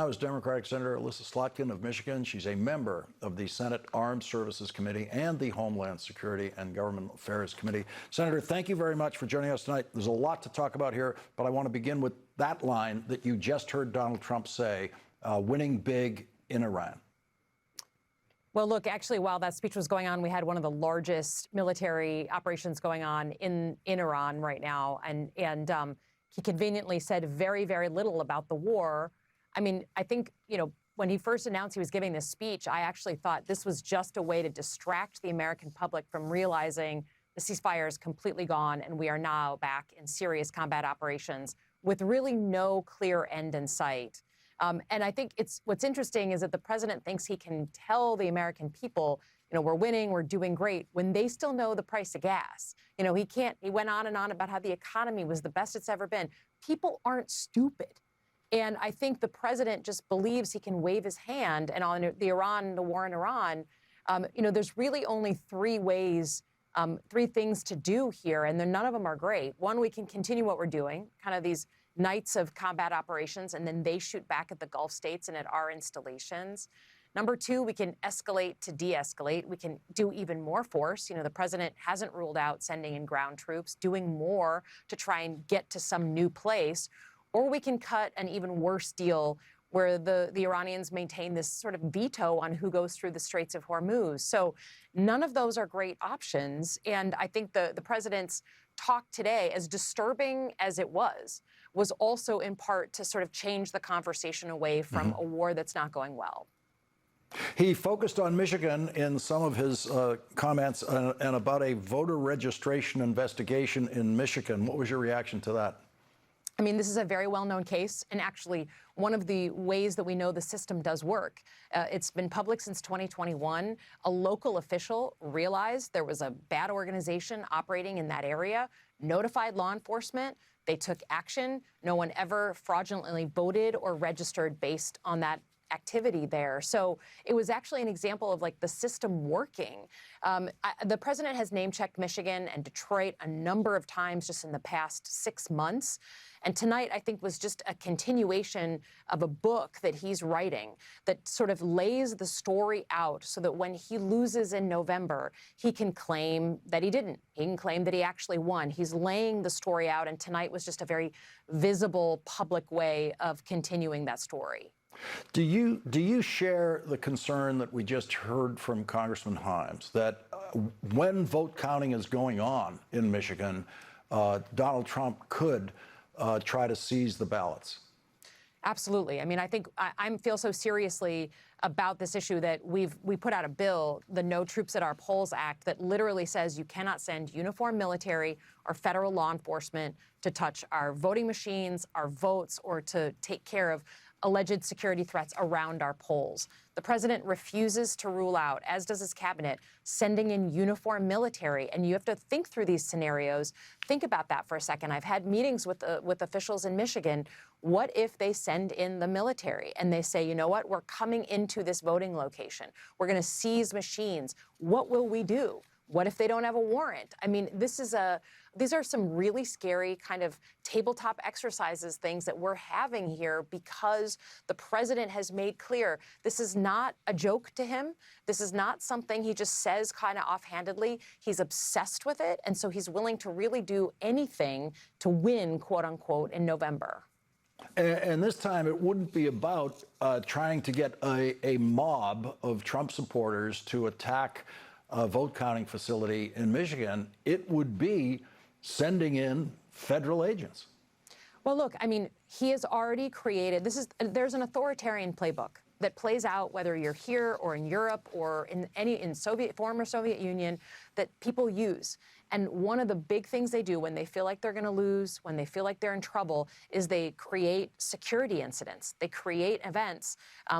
Now is Democratic Senator Alyssa Slotkin of Michigan. She's a member of the Senate Armed Services Committee and the Homeland Security and Government Affairs Committee. Senator, thank you very much for joining us tonight. There's a lot to talk about here, but I want to begin with that line that you just heard Donald Trump say, winning big in Iran. Well, look, actually, while that speech was going on, we had one of the largest military operations going on in Iran right now. And he conveniently said very, very little about the war. I mean, I think, when he first announced he was giving this speech, I actually thought this was just a way to distract the American public from realizing the ceasefire is completely gone and we are now back in serious combat operations with really no clear end in sight. And I think what's interesting is that the president thinks he can tell the American people, we're winning, we're doing great, when they still know the price of gas. He went on and on about how the economy was the best it's ever been. People aren't stupid. And I think the president just believes he can wave his hand. And on the war in Iran, there's really only three things to do here, and none of them are great. One, we can continue what we're doing, kind of these nights of combat operations, and then they shoot back at the Gulf states and at our installations. Number two, we can escalate to de-escalate. We can do even more force. The president hasn't ruled out sending in ground troops, doing more to try and get to some new place. Or we can cut an even worse deal where the Iranians maintain this sort of veto on who goes through the Straits of Hormuz. So none of those are great options. And I think the president's talk today, as disturbing as it was also in part to sort of change the conversation away from a war that's not going well. He focused on Michigan in some of his comments and about a voter registration investigation in Michigan. What was your reaction to that? I mean, this is a very well-known case, and actually one of the ways that we know the system does work. It's been public since 2021. A local official realized there was a bad organization operating in that area, notified law enforcement. They took action. No one ever fraudulently voted or registered based on that activity there. So it was actually an example of the system working. The president has name-checked Michigan and Detroit a number of times just in the past 6 months. And tonight, I think, was just a continuation of a book that he's writing that sort of lays the story out so that when he loses in November, he can claim that he didn't. He can claim that he actually won. He's laying the story out, and tonight was just a very visible, public way of continuing that story. Do you share the concern that we just heard from Congressman Himes that when vote counting is going on in Michigan, Donald Trump could try to seize the ballots? Absolutely. I mean, I think I feel so seriously about this issue that we put out a bill, the No Troops at Our Polls Act, that literally says you cannot send uniformed military or federal law enforcement to touch our voting machines, our votes, or to take care of alleged security threats around our polls. The president refuses to rule out, as does his cabinet, sending in uniformed military. And you have to think through these scenarios. Think about that for a second. I've had meetings with officials in Michigan. What if they send in the military and they say, you know what, we're coming into this voting location. We're going to seize machines. What will we do? What if they don't have a warrant? I mean, these are some really scary kind of tabletop exercises, things that we're having here because the president has made clear this is not a joke to him. This is not something he just says kind of offhandedly. He's obsessed with it. And so he's willing to really do anything to win, quote unquote, in November. And this time it wouldn't be about trying to get a mob of Trump supporters to attack a vote counting facility in Michigan. It would be sending in federal agents. Well, look, I mean, he has already created, there's an authoritarian playbook that plays out whether you're here or in Europe or in former Soviet Union that people use. And one of the big things they do when they feel like they're going to lose, when they feel like they're in trouble, is they create security incidents. They create events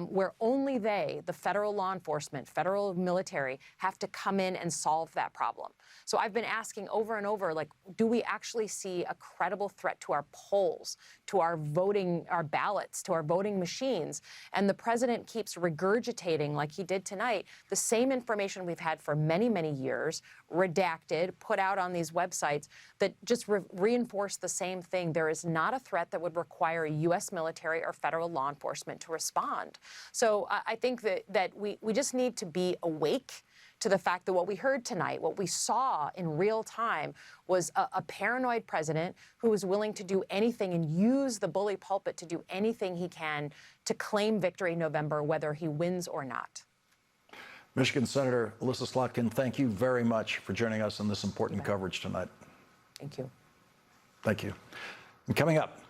where only they, the federal law enforcement, federal military, have to come in and solve that problem. So I've been asking over and over, do we actually see a credible threat to our polls, to our voting, our ballots, to our voting machines? And the president keeps regurgitating, like he did tonight, the same information we've had for many, many years, redacted, put out on these websites that just reinforce the same thing. There is not a threat that would require U.S. military or federal law enforcement to respond. So I think that we just need to be awake to the fact that what we heard tonight, what we saw in real time, was a paranoid president who was willing to do anything and use the bully pulpit to do anything he can to claim victory in November, whether he wins or not. Michigan Senator Alyssa Slotkin, thank you very much for joining us in this important coverage tonight. Thank you. Thank you. And coming up,